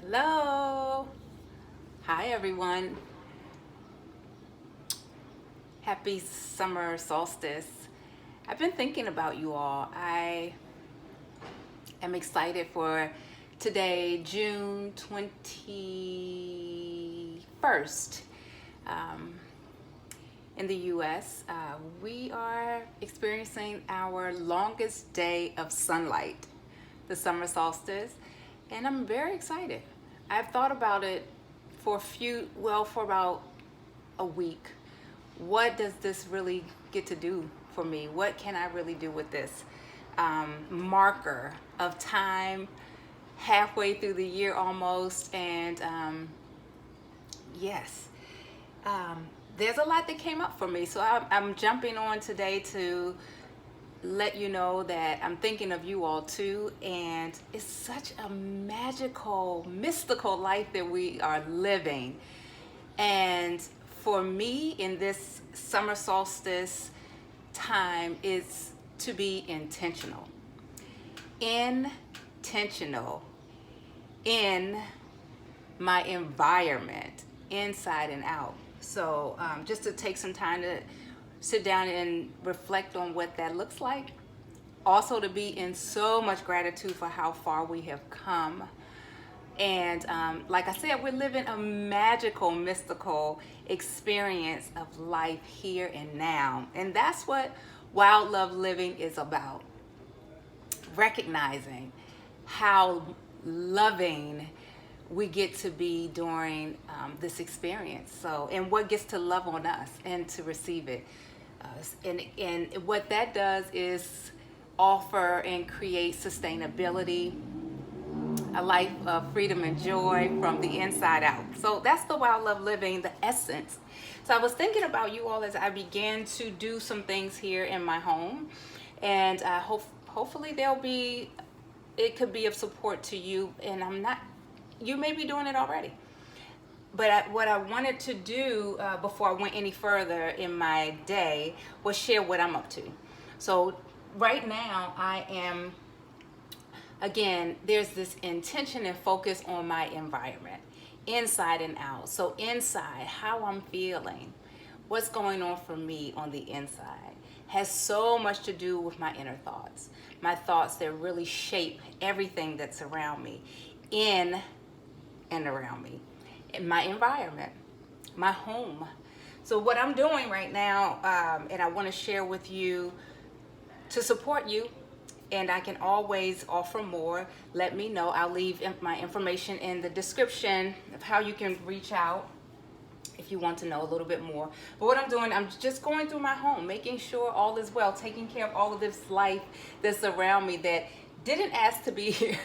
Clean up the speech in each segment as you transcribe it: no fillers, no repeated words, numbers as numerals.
Hello. Hi, everyone. Happy summer solstice. I've been thinking about you all. I am excited for today, June 21st. Um, in the US, we are experiencing our longest day of sunlight, the summer solstice, and I'm very excited. I've thought about it for about a week. What does this really get to do for me? What can I really do with this marker of time, halfway through the year almost? And yes, there's a lot that came up for me. So I'm jumping on today to let you know that I'm thinking of you all too. And it's such a magical, mystical life that we are living. And for me, in this summer solstice time, is to be intentional. Intentional in my environment, inside and out. So just to take some time to sit down and reflect on what that looks like. Also to be in so much gratitude for how far we have come. And like I said, we're living a magical, mystical experience of life here and now. And that's what Wild Love Living is about. Recognizing how loving we get to be during this experience. So, and what gets to love on us and to receive it. And what that does is offer and create sustainability, a life of freedom and joy from the inside out. So that's the Wild Love Living, the essence. So I was thinking about you all as I began to do some things here in my home, and hopefully it could be of support to you. And you may be doing it already. But what I wanted to do before I went any further in my day was share what I'm up to. So right now I am, again, there's this intention and focus on my environment, inside and out. So inside, how I'm feeling, what's going on for me on the inside, has so much to do with my inner thoughts. My thoughts that really shape everything that's around me, in and around me, in my environment, my home. So what I'm doing right now, and I want to share with you to support you, and I can always offer more. Let me know. I'll leave my information in the description of how you can reach out if you want to know a little bit more. But what I'm doing, I'm just going through my home, making sure all is well, taking care of all of this life that's around me that didn't ask to be here,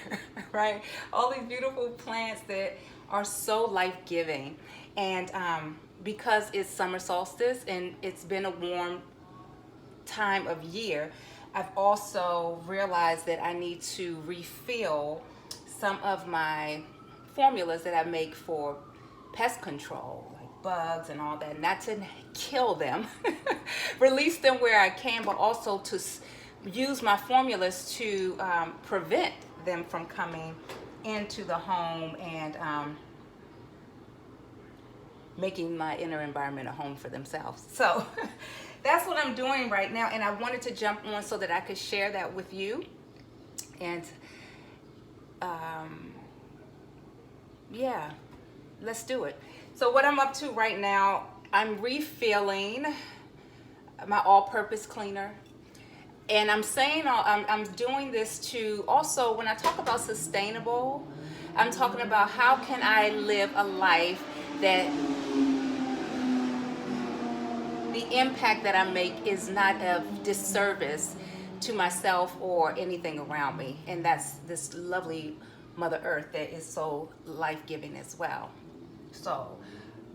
right? All these beautiful plants that are so life-giving. And because it's summer solstice and it's been a warm time of year, I've also realized that I need to refill some of my formulas that I make for pest control, like bugs and all that, not to kill them, release them where I can, but also to use my formulas to prevent them from coming into the home and making my inner environment a home for themselves. So that's what I'm doing right now, and I wanted to jump on so that I could share that with you. And yeah, let's do it. So what I'm up to right now, I'm refilling my all-purpose cleaner. And I'm saying I'm doing this to also, when I talk about sustainable, I'm talking about how can I live a life that the impact that I make is not of disservice to myself or anything around me. And that's this lovely Mother Earth that is so life-giving as well. So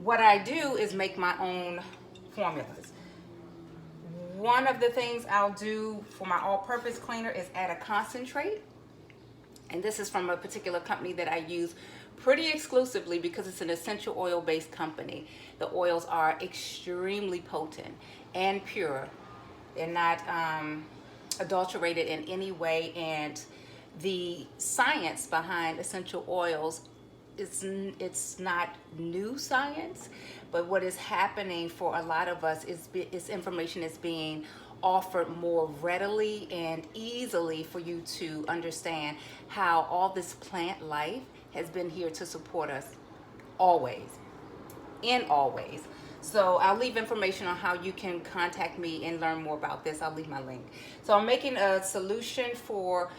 what I do is make my own formulas. One of the things I'll do for my all-purpose cleaner is add a concentrate. And this is from a particular company that I use pretty exclusively because it's an essential oil-based company. The oils are extremely potent and pure. They're not adulterated in any way, and the science behind essential oils it's not new science, but what is happening for a lot of us is information is being offered more readily and easily for you to understand how all this plant life has been here to support us always, in all ways. So I'll leave information on how you can contact me and learn more about this. I'll leave my link. So I'm making a solution for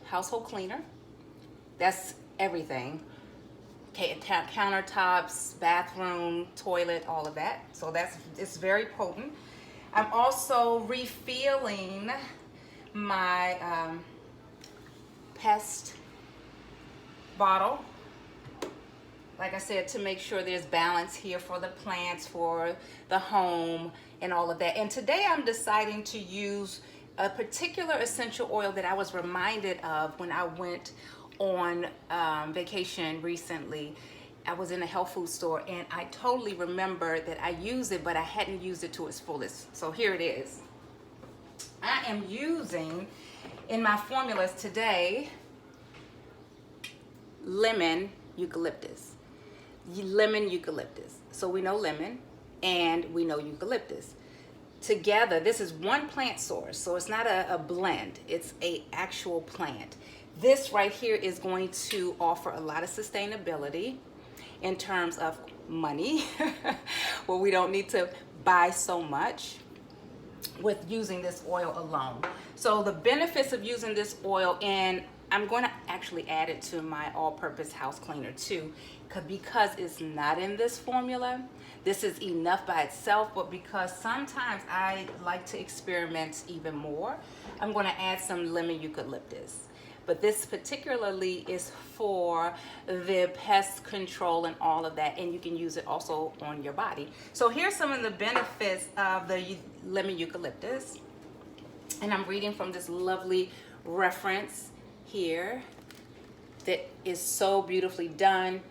household cleaner. That's everything. Okay, countertops, bathroom, toilet, all of that. So it's very potent. I'm also refilling my pest bottle, like I said, to make sure there's balance here for the plants, for the home, and all of that. And today I'm deciding to use a particular essential oil that I was reminded of when I went on vacation recently. I was in a health food store and I totally remember that I used it, but I hadn't used it to its fullest. So here it is. I am using in my formulas today lemon eucalyptus. Lemon eucalyptus. So we know lemon and we know eucalyptus. Together, this is one plant source, so it's not a blend, it's a actual plant. This right here is going to offer a lot of sustainability in terms of money, where we don't need to buy so much with using this oil alone. So the benefits of using this oil, and I'm going to actually add it to my all-purpose house cleaner too, because it's not in this formula. This is enough by itself, but because sometimes I like to experiment even more, I'm going to add some lemon eucalyptus. But this particularly is for the pest control and all of that, and you can use it also on your body. So here's some of the benefits of the lemon eucalyptus, and I'm reading from this lovely reference here that is so beautifully done.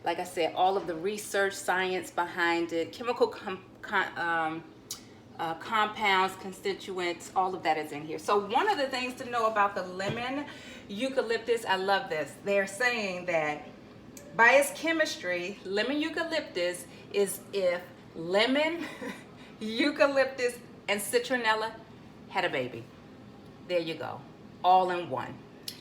Like I said, all of the research, science behind it, chemical compounds, constituents, all of that is in here. So one of the things to know about the lemon eucalyptus, I love this. They're saying that by its chemistry, lemon eucalyptus is if lemon, eucalyptus, and citronella had a baby. There you go, all in one.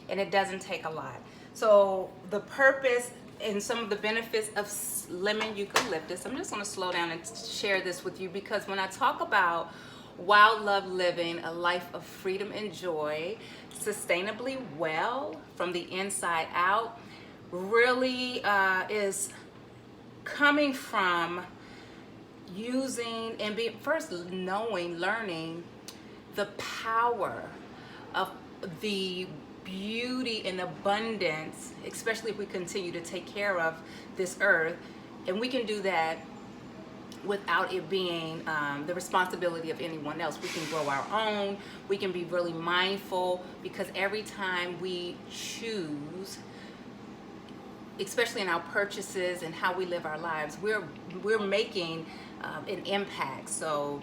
And it doesn't take a lot. So the purpose and some of the benefits of lemon eucalyptus, I'm just going to slow down and share this with you, because when I talk about wild love living, a life of freedom and joy, sustainably well from the inside out, really is coming from using and being first knowing, learning the power of the beauty and abundance, especially if we continue to take care of this earth. And we can do that without it being the responsibility of anyone else. We can grow our own. We can be really mindful, because every time we choose, especially in our purchases and how we live our lives, we're making an impact. So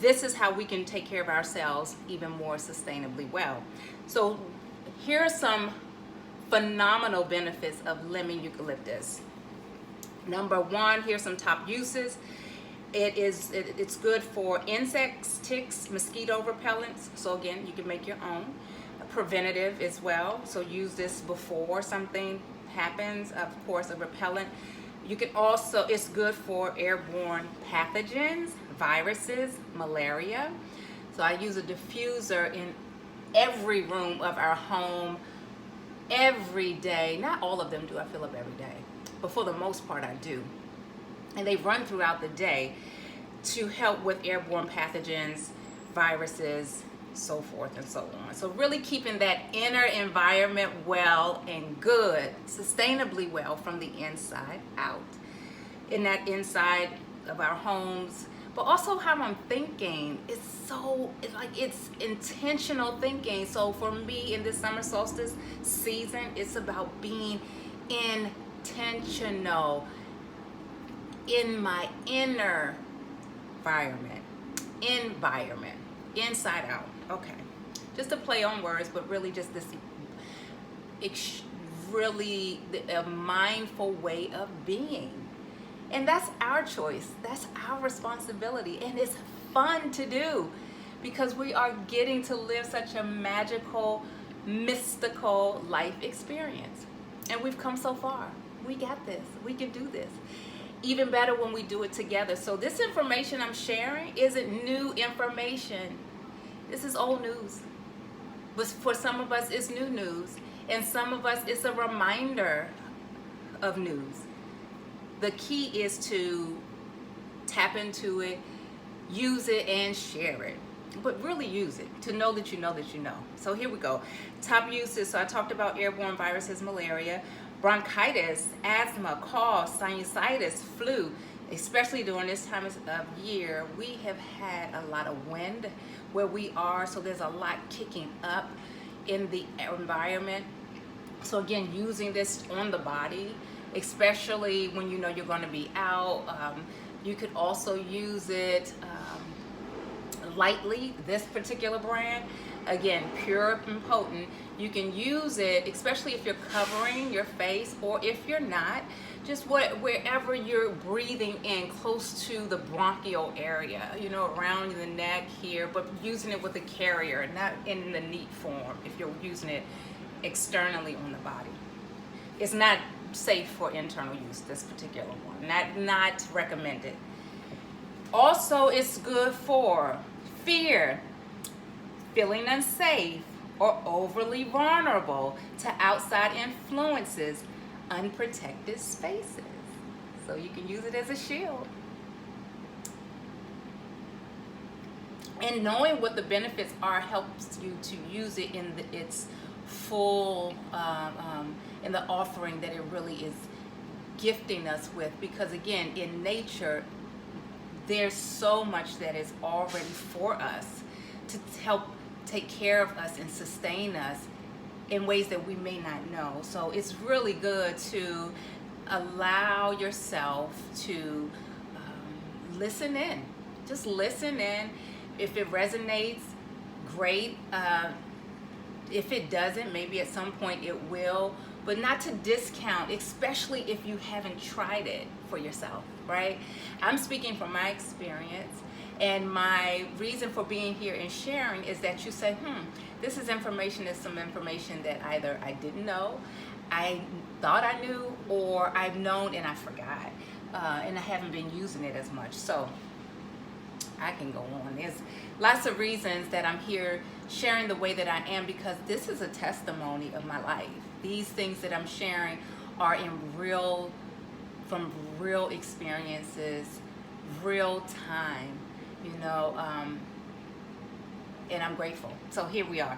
this is how we can take care of ourselves even more sustainably well. So here are some phenomenal benefits of lemon eucalyptus. Number one, here's some top uses. It's good for insects, ticks, mosquito repellents. So again, you can make your own. Preventative as well. So use this before something happens. Of course, a repellent. You can also, it's good for airborne pathogens, viruses, malaria. So I use a diffuser in every room of our home every day. Not all of them do I fill up every day, but for the most part I do. And they run throughout the day to help with airborne pathogens, viruses, so forth and so on. So really keeping that inner environment well and good, sustainably well from the inside out. In that inside of our homes, but also how I'm thinking. It's intentional thinking. So for me in this summer solstice season, it's about being intentional in my inner environment, inside out. Okay, just to play on words, but really just this really a mindful way of being. And that's our choice. That's our responsibility. And it's fun to do because we are getting to live such a magical, mystical life experience. And we've come so far. We got this. We can do this. Even better when we do it together. So this information I'm sharing isn't new information. This is old news. But for some of us, it's new news. And some of us, it's a reminder of news. The key is to tap into it, use it, and share it. But really use it to know that you know that you know. So here we go. Top uses. So I talked about airborne viruses, malaria, bronchitis, asthma, cough, sinusitis, flu. Especially during this time of year, we have had a lot of wind where we are. So there's a lot kicking up in the environment. So again, using this on the body, especially when you know you're going to be out. You could also use it lightly. This particular brand, again, pure and potent. You can use it, especially if you're covering your face, or if you're not, just wherever you're breathing in close to the bronchial area, you know, around the neck here, but using it with a carrier, not in the neat form if you're using it externally on the body. It's not safe for internal use, this particular one. Not recommended. Also, it's good for fear, feeling unsafe or overly vulnerable to outside influences, unprotected spaces. So you can use it as a shield. And knowing what the benefits are helps you to use it in its full, in the offering that it really is gifting us with. Because again, in nature, there's so much that is already for us to help take care of us and sustain us in ways that we may not know. So it's really good to allow yourself to listen in. Just listen in. If it resonates, great. If it doesn't, maybe at some point it will, but not to discount, especially if you haven't tried it for yourself, right? I'm speaking from my experience, and my reason for being here and sharing is that you say, this is information, is some information that either I didn't know, I thought I knew, or I've known and I forgot, and I haven't been using it as much. So I can go on. There's lots of reasons that I'm here sharing the way that I am, because this is a testimony of my life. These things that I'm sharing are from real experiences, real time, you know, and I'm grateful. So here we are.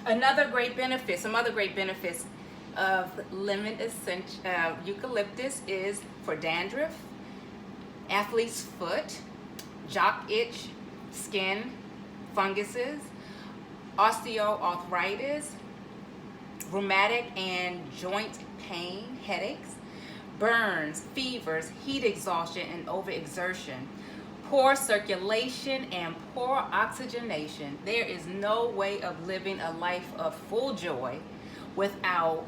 Some other great benefits of lemon eucalyptus is for dandruff, athlete's foot, jock itch, skin, funguses, osteoarthritis, rheumatic and joint pain, headaches, burns, fevers, heat exhaustion, and overexertion, poor circulation and poor oxygenation. There is no way of living a life of full joy without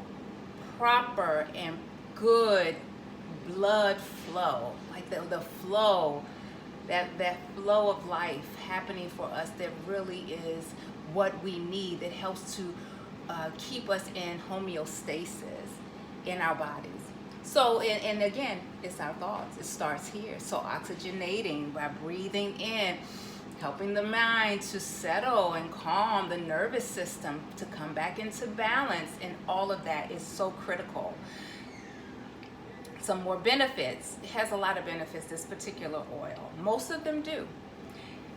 proper and good blood flow, like the flow, that flow of life happening for us, that really is what we need, that helps to keep us in homeostasis in our bodies. So, and again, it's our thoughts. It starts here. So oxygenating by breathing in, helping the mind to settle and calm the nervous system to come back into balance, and all of that is so critical. Some more benefits. It has a lot of benefits, this particular oil. Most of them do.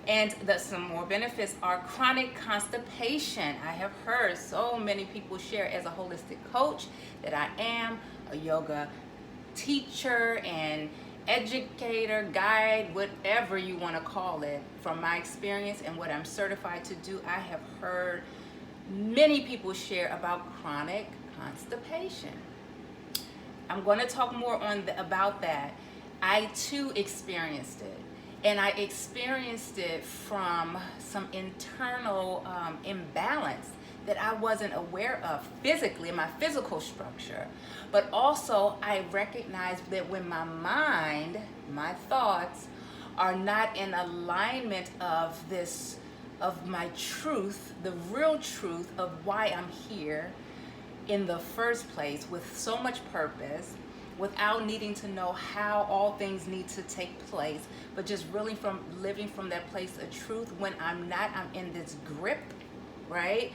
And some more benefits are chronic constipation. I have heard so many people share, as a holistic coach that I am, a yoga teacher and educator, guide, whatever you want to call it. From my experience and what I'm certified to do, I have heard many people share about chronic constipation. I'm going to talk more about that. I too experienced it. And I experienced it from some internal imbalance that I wasn't aware of physically in my physical structure. But also I recognized that when my mind, my thoughts are not in alignment of this, of my truth, the real truth of why I'm here in the first place with so much purpose, without needing to know how all things need to take place, but just really from living from that place of truth. When I'm not, I'm in this grip, right?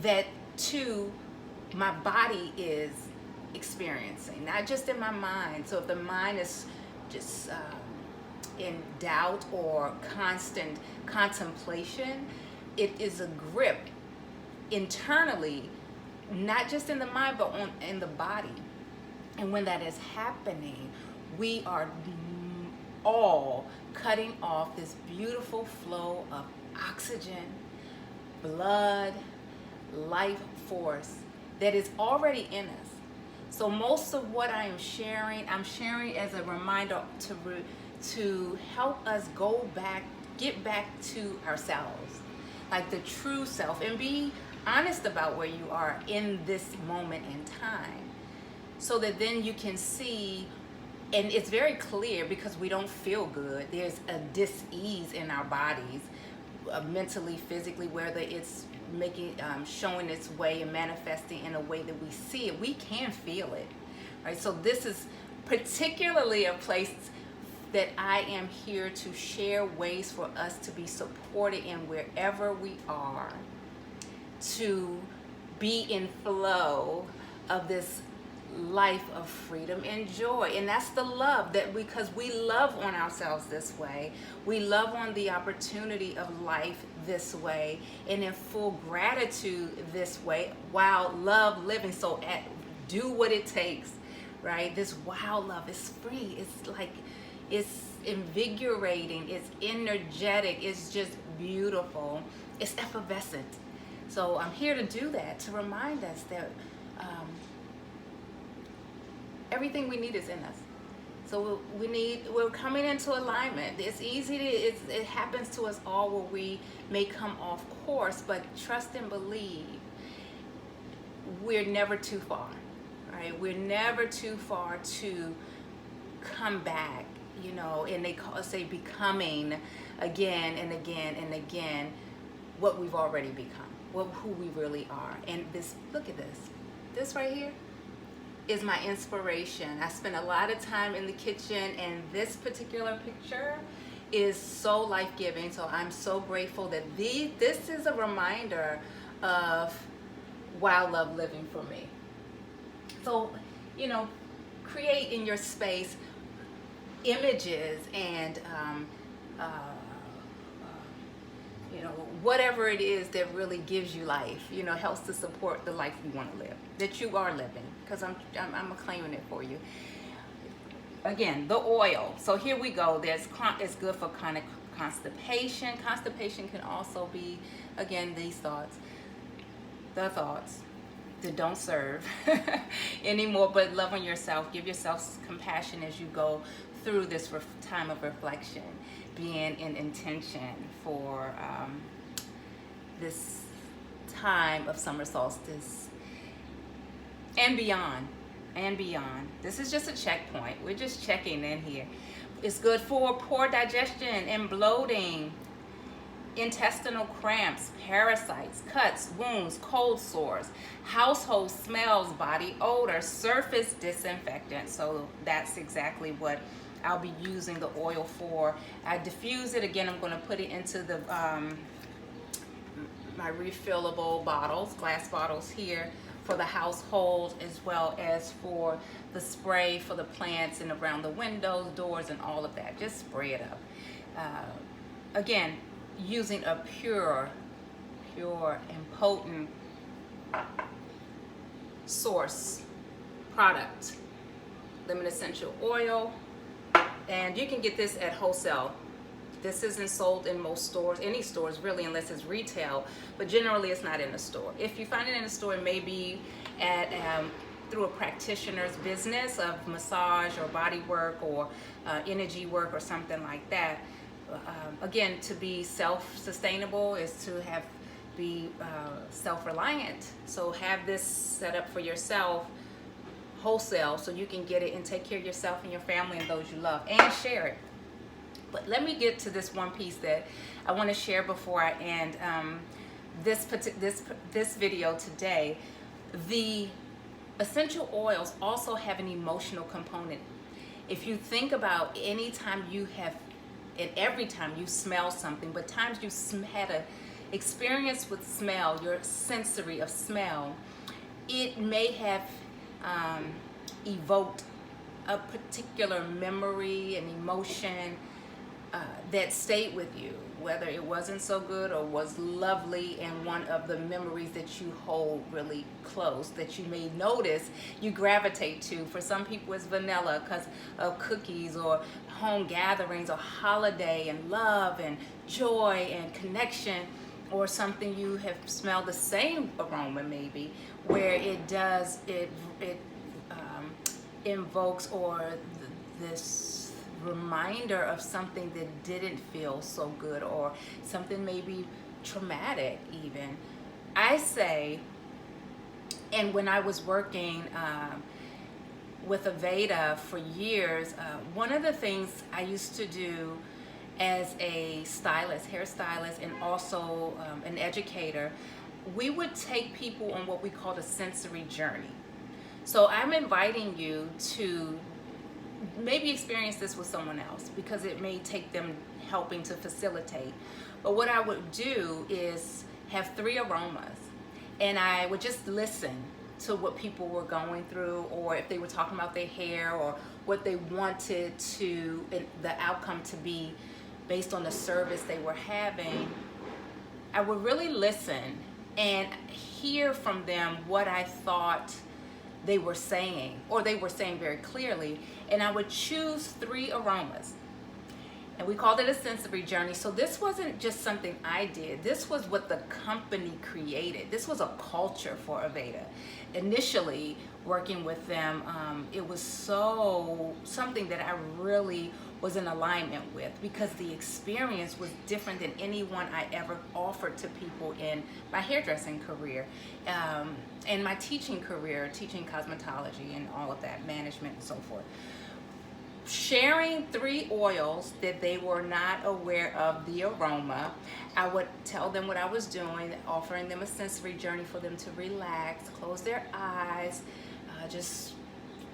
That too, my body is experiencing, not just in my mind. So if the mind is just in doubt or constant contemplation, it is a grip internally, not just in the mind, but in the body. And when that is happening, we are all cutting off this beautiful flow of oxygen, blood, life force that is already in us. So most of what I'm sharing as a reminder to help us get back to ourselves, like the true self, and be honest about where you are in this moment in time, so that then you can see, and it's very clear because we don't feel good. There's a dis-ease in our bodies, mentally, physically, whether it's showing its way and manifesting in a way that we see it. We can feel it, right? So this is particularly a place that I am here to share ways for us to be supported in wherever we are, to be in flow of this life of freedom and joy. And that's the love that because we love on ourselves this way, we love on the opportunity of life this way, and in full gratitude this way, while love living. So do what it takes, right? This wild love is free. It's like, it's invigorating, it's energetic, it's just beautiful, it's effervescent. So I'm here to do that, to remind us that everything we need is in us. So we're coming into alignment. It's easy it happens to us all where we may come off course, but trust and believe we're never too far, right? We're never too far to come back, and they say becoming again and again and again what we've already become, who we really are. And look at this right here is my inspiration. I spend a lot of time in the kitchen, and this particular picture is so life-giving. So I'm so grateful that this is a reminder of wild love living for me. So, create in your space images and whatever it is that really gives you life, helps to support the life you want to live, that you are living, because I'm claiming it for you. Again, the oil. So here we go. It's good for chronic constipation. Constipation can also be, again, the thoughts that don't serve anymore, but love on yourself. Give yourself compassion as you go through this time of reflection, being in intention for this time of summer solstice and beyond. This is just a checkpoint. We're just checking in here. It's good for poor digestion and bloating, intestinal cramps, parasites, cuts, wounds, cold sores, household smells, body odor, surface disinfectant. So that's exactly what I'll be using the oil for. I diffuse it. Again, I'm going to put it into the my refillable bottles, glass bottles here for the household, as well as for the spray for the plants and around the windows, doors, and all of that. Just spray it up. Again, using a pure and potent source product, lemon essential oil. And you can get this at wholesale. This isn't sold in most stores, any stores really, unless it's retail, but generally it's not in the store. If you find it in the store, it may be at through a practitioner's business of massage or body work or energy work or something like that. Again, to be self-sustainable is to have be self-reliant. So have this set up for yourself wholesale so you can get it and take care of yourself and your family and those you love, and share it. But let me get to this one piece that I want to share before I end this video today. The essential oils also have an emotional component. If you think about any time you have, and every time you smell something, but times you had an experience with smell, your sensory of smell, it may have evoked a particular memory and emotion that stayed with you, whether it wasn't so good or was lovely, and one of the memories that you hold really close that you may notice you gravitate to. For some people it's vanilla because of cookies or home gatherings or holiday and love and joy and connection, or something you have smelled the same aroma maybe, where it invokes or this reminder of something that didn't feel so good, or something maybe traumatic even. I say, and when I was working with Aveda for years, one of the things I used to do as a stylist, hairstylist, and also an educator, we would take people on what we called a sensory journey. So I'm inviting you to maybe experience this with someone else, because it may take them helping to facilitate. But what I would do is have 3 aromas, and I would just listen to what people were going through, or if they were talking about their hair, or what they wanted to, the outcome to be based on the service they were having. I would really listen and hear from them what I thought they were saying, or they were saying very clearly, and I would choose 3 aromas. And we called it a sensory journey. So this wasn't just something I did. This was what the company created. This was a culture for Aveda. Initially working with them, it was something that I really was in alignment with, because the experience was different than anyone I ever offered to people in my hairdressing career, and my teaching career, teaching cosmetology and all of that, management and so forth. Sharing 3 oils that they were not aware of the aroma, I would tell them what I was doing, offering them a sensory journey for them to relax, close their eyes, just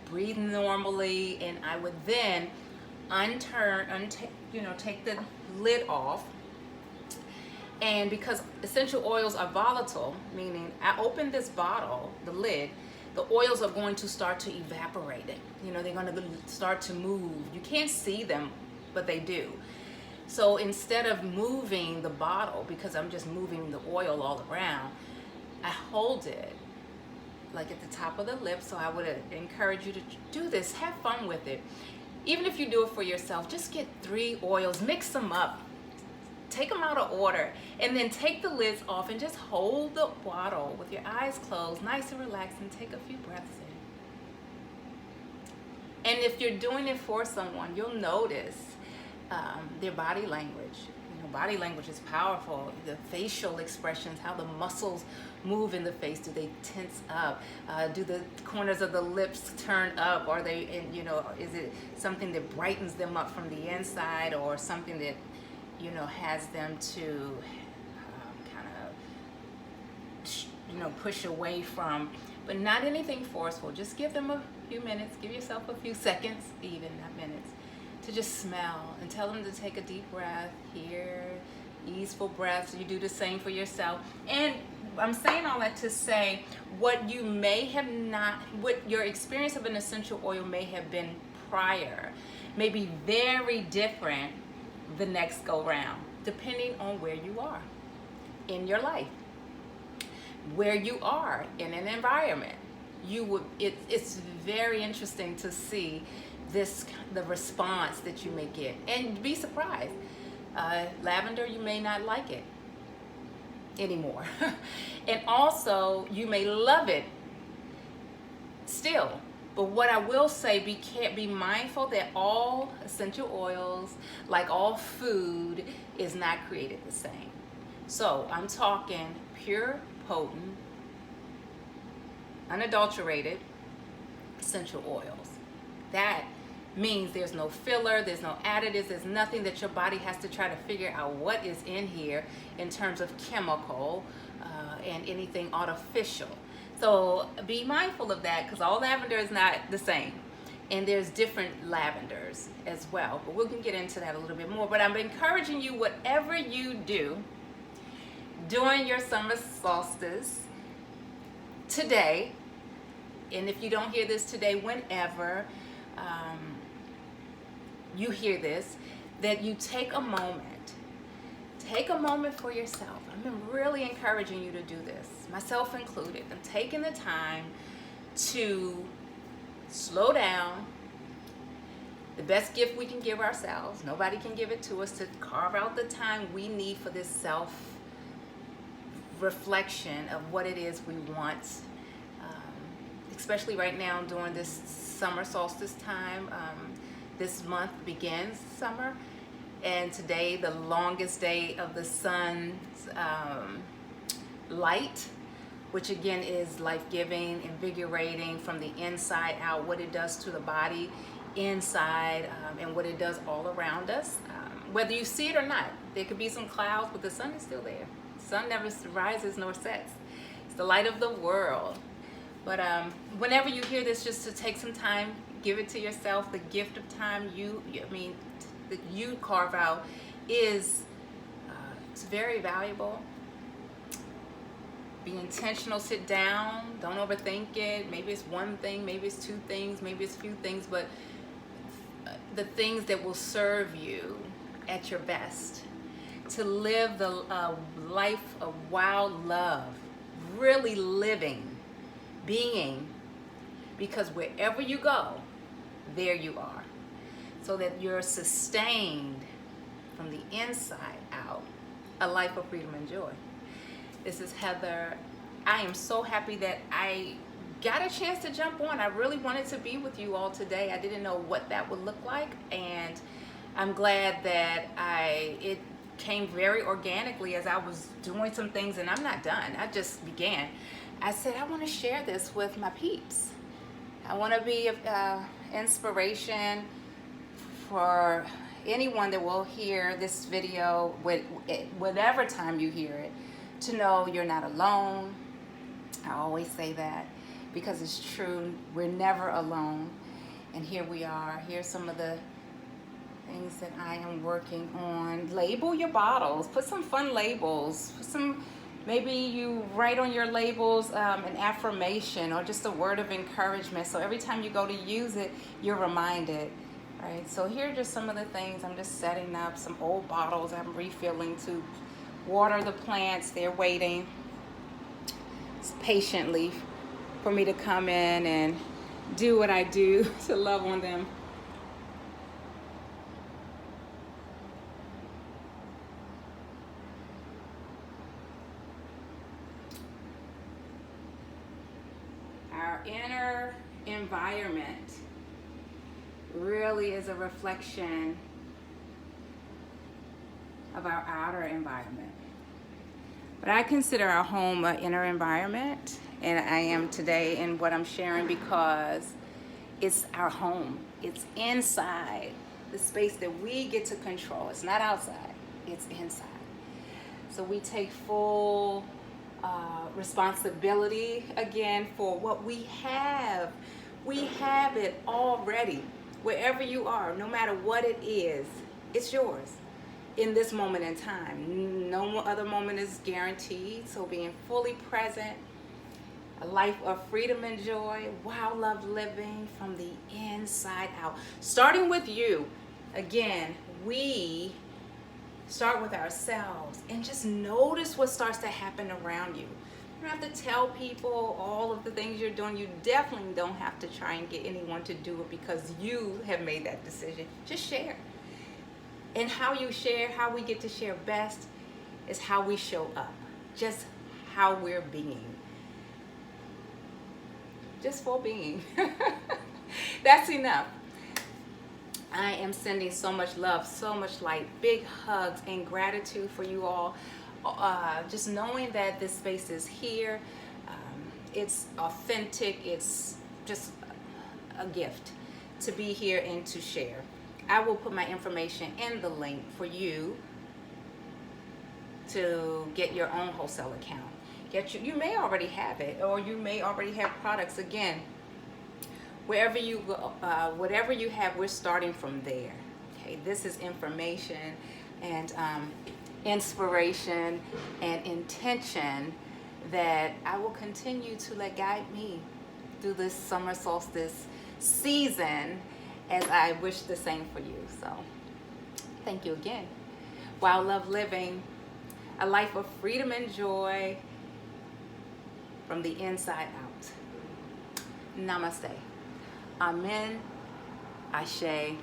breathe normally, and I would then take the lid off. And because essential oils are volatile, meaning I open this bottle, the lid, the oils are going to start to evaporate it. They're going to start to move. You can't see them, but they do. So instead of moving the bottle, because I'm just moving the oil all around, I hold it like at the top of the lip. So I would encourage you to do this. Have fun with it. Even if you do it for yourself, just get 3 oils, mix them up, take them out of order, and then take the lids off and just hold the bottle with your eyes closed, nice and relaxed, and take a few breaths in. And if you're doing it for someone, you'll notice their body language. Body language is powerful. The facial expressions, how the muscles move in the face. Do they tense up? Do the corners of the lips turn up? Are they, is it something that brightens them up from the inside, or something that, has them to push away from? But not anything forceful. Just give them a few minutes. Give yourself a few seconds, even not minutes, to just smell, and tell them to take a deep breath here, easeful breaths. You do the same for yourself. And I'm saying all that to say, what your experience of an essential oil may have been prior may be very different the next go round, depending on where you are in your life, where you are in an environment. It's very interesting to see the response that you may get, and be surprised. Lavender, you may not like it anymore. And also you may love it still. But what I will say, be mindful that all essential oils, like all food, is not created the same. So I'm talking pure, potent, unadulterated essential oils. That means there's no filler, there's no additives, there's nothing that your body has to try to figure out what is in here in terms of chemical and anything artificial. So be mindful of that, because all lavender is not the same. And there's different lavenders as well, but we can get into that a little bit more. But I'm encouraging you, whatever you do during your summer solstice today, and if you don't hear this today, whenever you hear this, that you take a moment for yourself. I'm really encouraging you to do this, myself included. I'm taking the time to slow down. The best gift we can give ourselves, nobody can give it to us, to carve out the time we need for this self reflection of what it is we want, especially right now during this summer solstice time. This month begins summer, and today, the longest day of the sun's light, which again is life-giving, invigorating from the inside out, what it does to the body inside, and what it does all around us, whether you see it or not. There could be some clouds, but the sun is still there. The sun never rises nor sets. It's the light of the world. But whenever you hear this, just to take some time, give it to yourself. The gift of time that you carve out is it's very valuable. Be intentional, sit down, don't overthink it. Maybe it's one thing, maybe it's two things, maybe it's a few things, but the things that will serve you at your best. To live the life of wild love, really living, being, because wherever you go, there you are. So that you're sustained from the inside out, a life of freedom and joy. This is Heather. I am so happy that I got a chance to jump on. I really wanted to be with you all today. I didn't know what that would look like, and I'm glad that it came very organically as I was doing some things, and I'm not done. I just began. I said, I want to share this with my peeps. I want to be inspiration for anyone that will hear this video, whatever time you hear it, to know you're not alone. I always say that because it's true. We're never alone. And here we are. Here's some of the things that I am working on. Label your bottles. Put some fun labels. Maybe you write on your labels an affirmation or just a word of encouragement. So every time you go to use it, you're reminded. Right? So here are just some of the things. I'm just setting up some old bottles I'm refilling to water the plants. They're waiting patiently for me to come in and do what I do to love on them. Our inner environment really is a reflection of our outer environment. But I consider our home an inner environment, and I am today in what I'm sharing because it's our home. It's inside, the space that we get to control. It's not outside, it's inside. So we take full responsibility again for what we have. We have it already. Wherever you are, no matter what it is, it's yours in this moment in time. No other moment is guaranteed. So being fully present, a life of freedom and joy, wild love living from the inside out. Starting with you. Again, we start with ourselves and just notice what starts to happen around you. You don't have to tell people all of the things you're doing. You definitely don't have to try and get anyone to do it because you have made that decision. Just share. And how you share, how we get to share best is how we show up. Just how we're being. Just for being. That's enough. I am sending so much love, so much light, big hugs and gratitude for you all. just knowing that this space is here, it's authentic, it's just a gift to be here and to share. I will put my information in the link for you to get your own wholesale account. You may already have it, or you may already have products. Again, wherever you go, whatever you have, we're starting from there. Okay, this is information and inspiration and intention that I will continue to let guide me through this summer solstice season, as I wish the same for you. So thank you again. Wild Love Living, a life of freedom and joy from the inside out. Namaste. Amen. Ashe.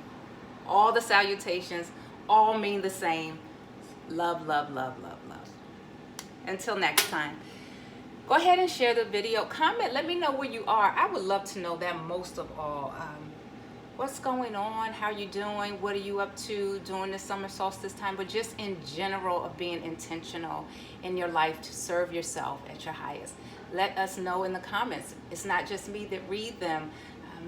All the salutations all mean the same. Love, love, love, love, love. Until next time, go ahead and share the video. Comment, let me know where you are. I would love to know that most of all. What's going on? How you doing? What are you up to during the summer solstice time? But just in general of being intentional in your life to serve yourself at your highest. Let us know in the comments. It's not just me that read them.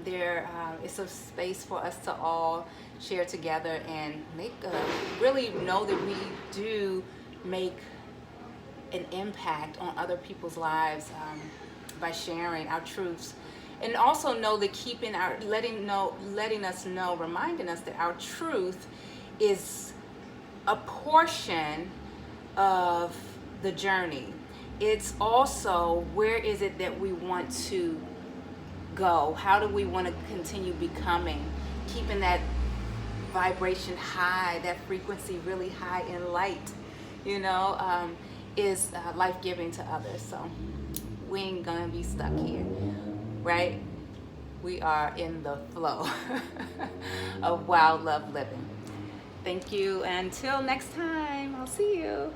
It's a space for us to all share together and really know that we do make an impact on other people's lives by sharing our truths. And also know that reminding us that our truth is a portion of the journey. It's also, where is it that we want to go? How do we want to continue becoming? Keeping that vibration high, that frequency really high in light, is life-giving to others. So we ain't gonna be stuck here, right? We are in the flow of wild love living. Thank you. Until next time, I'll see you.